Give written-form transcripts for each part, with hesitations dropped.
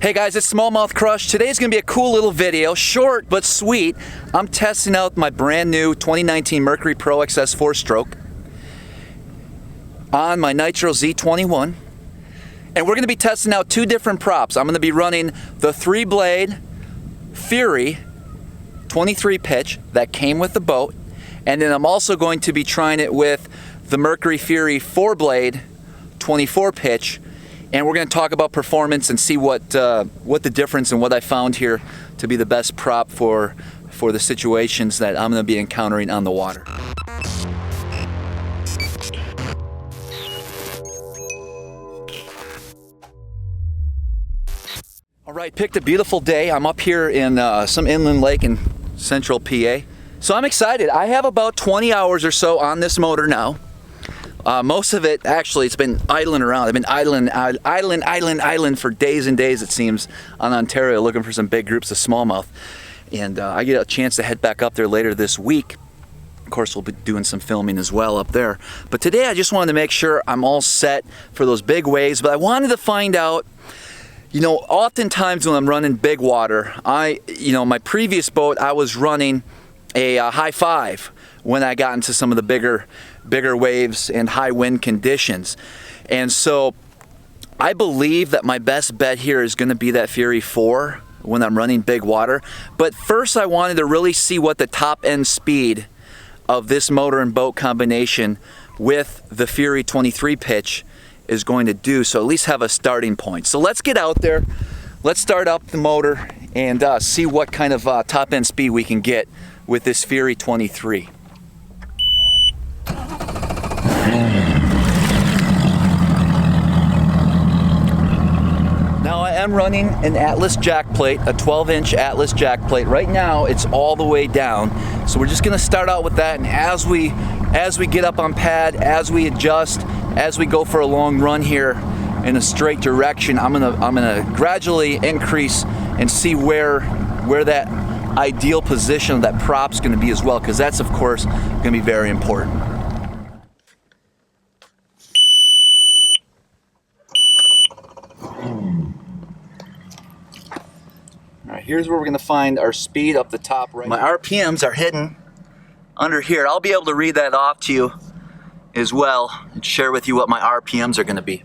Hey guys, it's SmallmouthCrush. Today's gonna be a cool little video, short but sweet. I'm testing out my brand new 2019 Mercury Pro Xs 4-stroke on my Nitro Z21. And we're gonna be testing out two different props. I'm gonna be running the 3-blade Fury 23 pitch that came with the boat. And then I'm also going to be trying it with the Mercury Fury 4-blade 24 pitch. And we're going to talk about performance and see what the difference and what I found here to be the best prop for the situations that I'm going to be encountering on the water. All right, picked a beautiful day. I'm up here in some inland lake in central PA. So I'm excited. I have about 20 hours or so on this motor now. Most of it, actually, it's been idling around. I've been idling for days and days, it seems, on Ontario, looking for some big groups of smallmouth. And I get a chance to head back up there later this week. Of course, we'll be doing some filming as well up there. But today, I just wanted to make sure I'm all set for those big waves. But I wanted to find out, you know, oftentimes when I'm running big water, my previous boat, I was running a high 5 when I got into some of the bigger waves and high wind conditions. And so I believe that my best bet here is going to be that Fury 4 when I'm running big water. But first I wanted to really see what the top end speed of this motor and boat combination with the Fury 23 pitch is going to do, so at least have a starting point. So let's get out there, let's start up the motor and see what kind of top end speed we can get with this Fury 23. Now I am running an Atlas jack plate, a 12-inch Atlas jack plate. Right now it's all the way down, so we're just going to start out with that, and as we get up on pad, as we adjust, as we go for a long run here in a straight direction, I'm gonna gradually increase and see where that ideal position of that prop's going to be as well, because that's of course going to be very important. All right, here's where we're going to find our speed up the top right. My RPMs are hidden under here. I'll be able to read that off to you as well and share with you what my RPMs are going to be.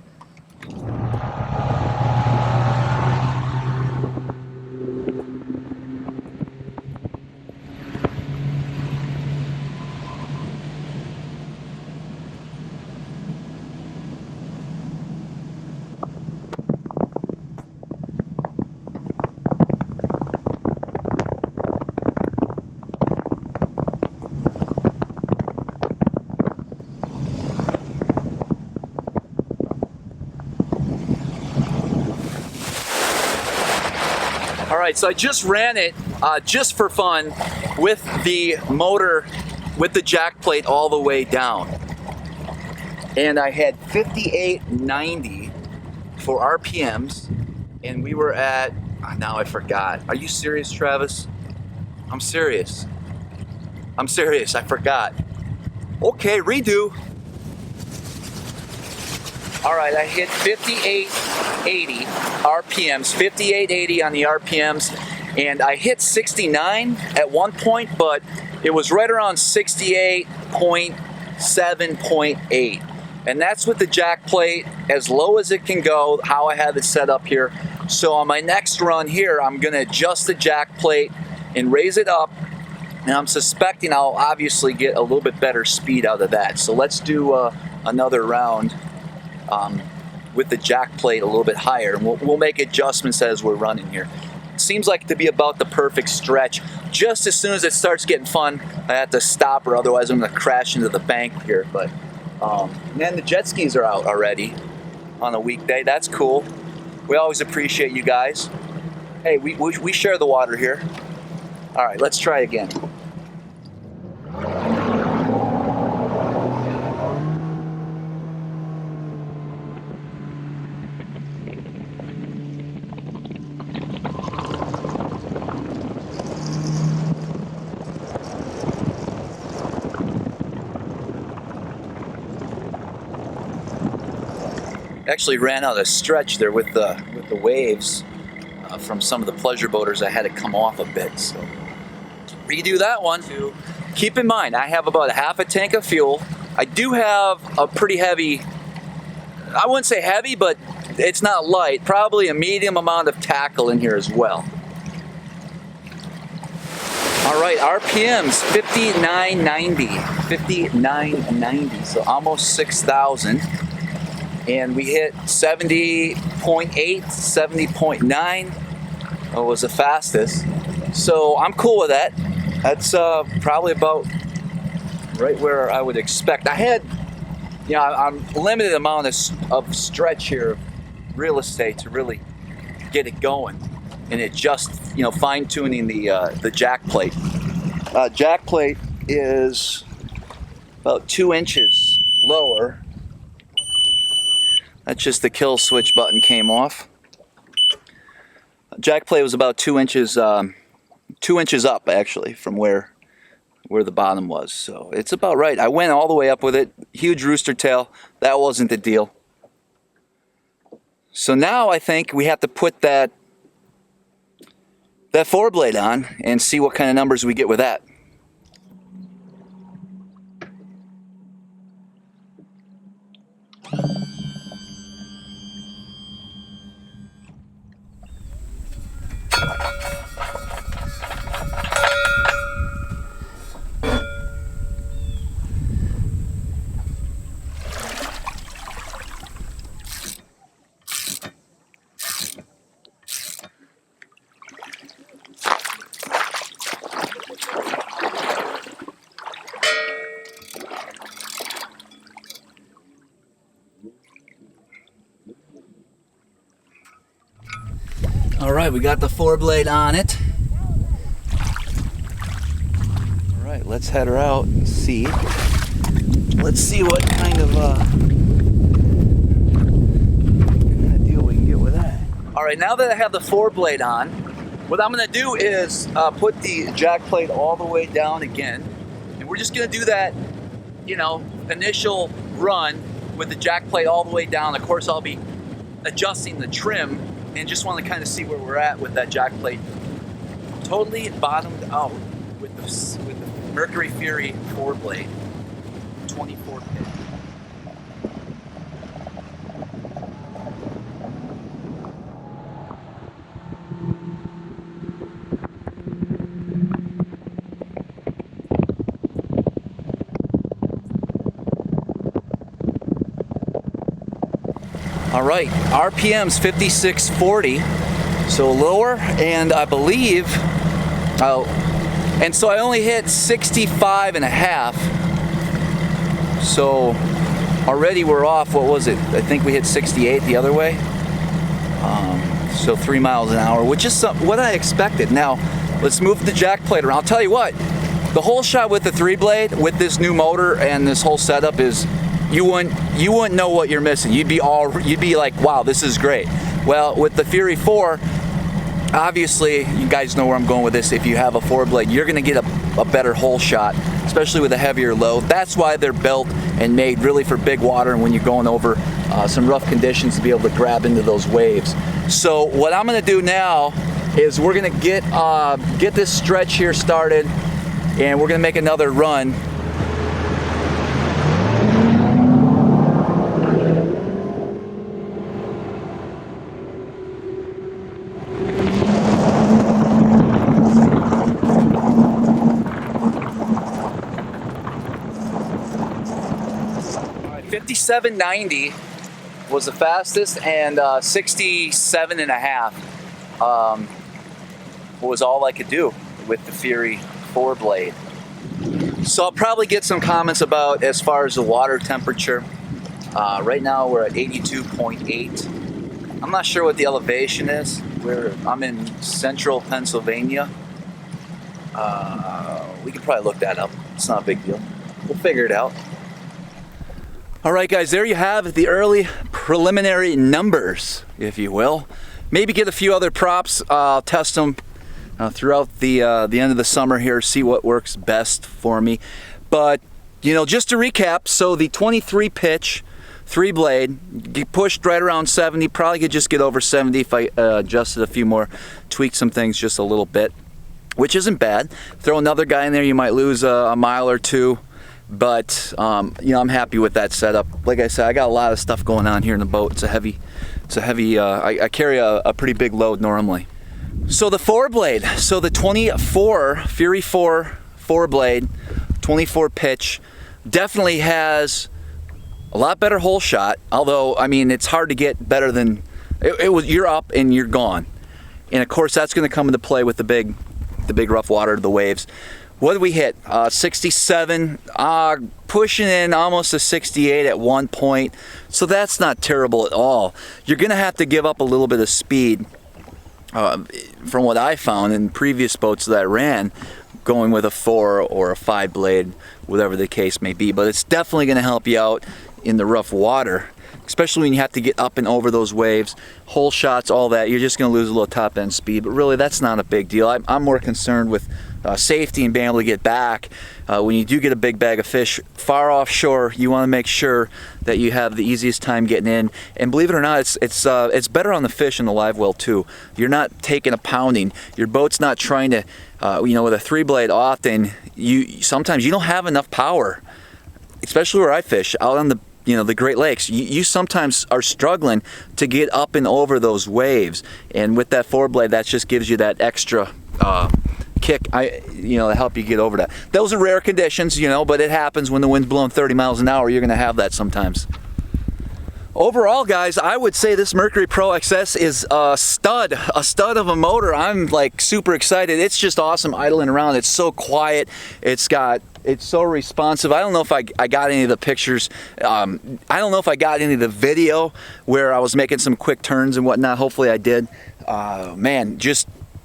Alright, so I just ran it just for fun with the motor, with the jack plate all the way down. And I had 5890 for RPMs, and we were at, now I forgot. Are you serious, Travis? I'm serious. I'm serious, I forgot. Okay, redo. Alright, I hit 5880 RPMs, 5880 on the RPMs, and I hit 69 at one point, but it was right around 68.7.8. And that's with the jack plate, as low as it can go, how I have it set up here. So on my next run here, I'm gonna adjust the jack plate and raise it up, and I'm suspecting I'll obviously get a little bit better speed out of that. So let's do another round with the jack plate a little bit higher, and we'll make adjustments as we're running here. It seems like to be about the perfect stretch. Just as soon as it starts getting fun, I have to stop, or otherwise I'm going to crash into the bank here. But man, the jet skis are out already on a weekday. That's cool. We always appreciate you guys. Hey, we share the water here. All right, let's try again. Actually ran out of stretch there with the waves. from some of the pleasure boaters. I had to come off a bit, so redo that one. Keep in mind, I have about half a tank of fuel. I do have a pretty heavy, I wouldn't say heavy, but it's not light, probably a medium amount of tackle in here as well. All right, RPMs 5990, 5990, so almost 6,000. And we hit 70.8, 70.9 was the fastest. So I'm cool with that. That's probably about right where I would expect. I had, I'm limited amount of stretch here, real estate to really get it going. And it just, fine tuning the jack plate. Jack plate is about 2 inches lower. That's just the kill switch button came off. Jack plate was about 2 inches, 2 inches up actually from where the bottom was. So it's about right. I went all the way up with it. Huge rooster tail. That wasn't the deal. So now I think we have to put that 4-blade on and see what kind of numbers we get with that. All right, we got the 4-blade on it. All right, let's head her out and see. Let's see what kind of deal we can get with that. All right, now that I have the 4-blade on, what I'm gonna do is put the jack plate all the way down again. And we're just gonna do that, initial run with the jack plate all the way down. Of course, I'll be adjusting the trim and just want to kind of see where we're at with that jack plate. Totally bottomed out with the Mercury Fury 4-blade, 24 pin. All right, RPM's 5640, so lower, and I believe, and so I only hit 65 and a half, so already we're off, what was it? I think we hit 68 the other way, so 3 miles an hour, which is what I expected. Now, let's move the jack plate around. I'll tell you what, the whole shot with the 3-blade, with this new motor and this whole setup is, you wouldn't know what you're missing. You'd be like, wow, this is great. Well, with the Fury 4, obviously, you guys know where I'm going with this. If you have a 4-blade, you're gonna get a better hole shot, especially with a heavier load. That's why they're built and made really for big water and when you're going over some rough conditions to be able to grab into those waves. So what I'm gonna do now is we're gonna get this stretch here started, and we're gonna make another run. All right, 5790 was the fastest, and 67 and a half was all I could do with the Fury 4-blade. So I'll probably get some comments about as far as the water temperature. Right now we're at 82.8. I'm not sure what the elevation is. I'm in central Pennsylvania. We could probably look that up. It's not a big deal. We'll figure it out. All right, guys, there you have it, the early preliminary numbers, if you will. Maybe get a few other props. I'll test them throughout the end of the summer here, see what works best for me. But, just to recap, so the 23 pitch, 3 blade, you pushed right around 70, probably could just get over 70 if I adjusted a few more, tweaked some things just a little bit, which isn't bad. Throw another guy in there, you might lose a mile or two, but you know, I'm happy with that setup. Like I said, I got a lot of stuff going on here in the boat. It's a heavy, I carry a pretty big load normally. So the 4 blade, so the 24 Fury 4 blade, 24 pitch, definitely has a lot better hole shot. Although, I mean, it's hard to get better than you're up and you're gone. And of course, that's going to come into play with the big rough water, the waves. What did we hit? 67, pushing in almost a 68 at one point. So that's not terrible at all. You're going to have to give up a little bit of speed. From what I found in previous boats that I ran, going with a 4 or a 5 blade, whatever the case may be. But it's definitely going to help you out in the rough water, especially when you have to get up and over those waves, hole shots, all that. You're just going to lose a little top end speed, but really that's not a big deal. I'm more concerned with safety and being able to get back. When you do get a big bag of fish far offshore, you want to make sure that you have the easiest time getting in. And believe it or not, it's better on the fish in the live well too. You're not taking a pounding. Your boat's not trying to, you know, with a 3 blade often, sometimes you don't have enough power, especially where I fish out on the, you know, the Great Lakes. You sometimes are struggling to get up and over those waves, and with that 4 blade, that just gives you that extra kick, you know, to help you get over that. Those are rare conditions, you know, but it happens when the wind's blowing 30 miles an hour. You're going to have that sometimes. Overall, guys, I would say this Mercury Pro XS is a stud of a motor. I'm like super excited. It's just awesome idling around. It's so quiet. It's so responsive. I don't know if I got any of the pictures. I don't know if I got any of the video where I was making some quick turns and whatnot. Hopefully I did. Man,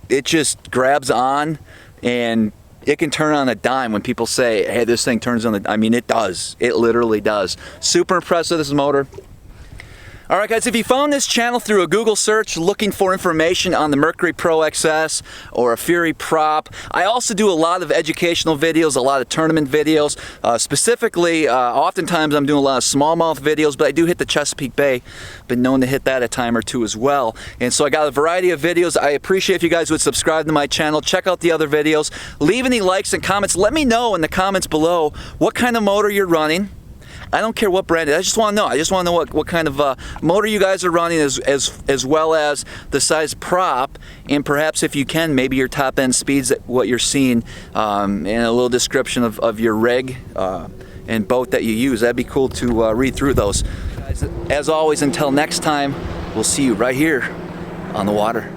it just grabs on, and it can turn on a dime. When people say, hey, this thing turns on I mean, it does. It literally does. Super impressed with this motor. Alright guys, if you found this channel through a Google search looking for information on the Mercury Pro XS or a Fury prop, I also do a lot of educational videos, a lot of tournament videos. Specifically, oftentimes I'm doing a lot of smallmouth videos, but I do hit the Chesapeake Bay. Been known to hit that a time or two as well. And so I got a variety of videos. I appreciate if you guys would subscribe to my channel, check out the other videos, leave any likes and comments. Let me know in the comments below what kind of motor you're running. I don't care what brand it is. I just want to know. I just want to know what kind of motor you guys are running, as well as the size prop, and perhaps if you can, maybe your top end speeds, what you're seeing, and a little description of your rig and boat that you use. That'd be cool to read through those. As always, until next time, we'll see you right here on the water.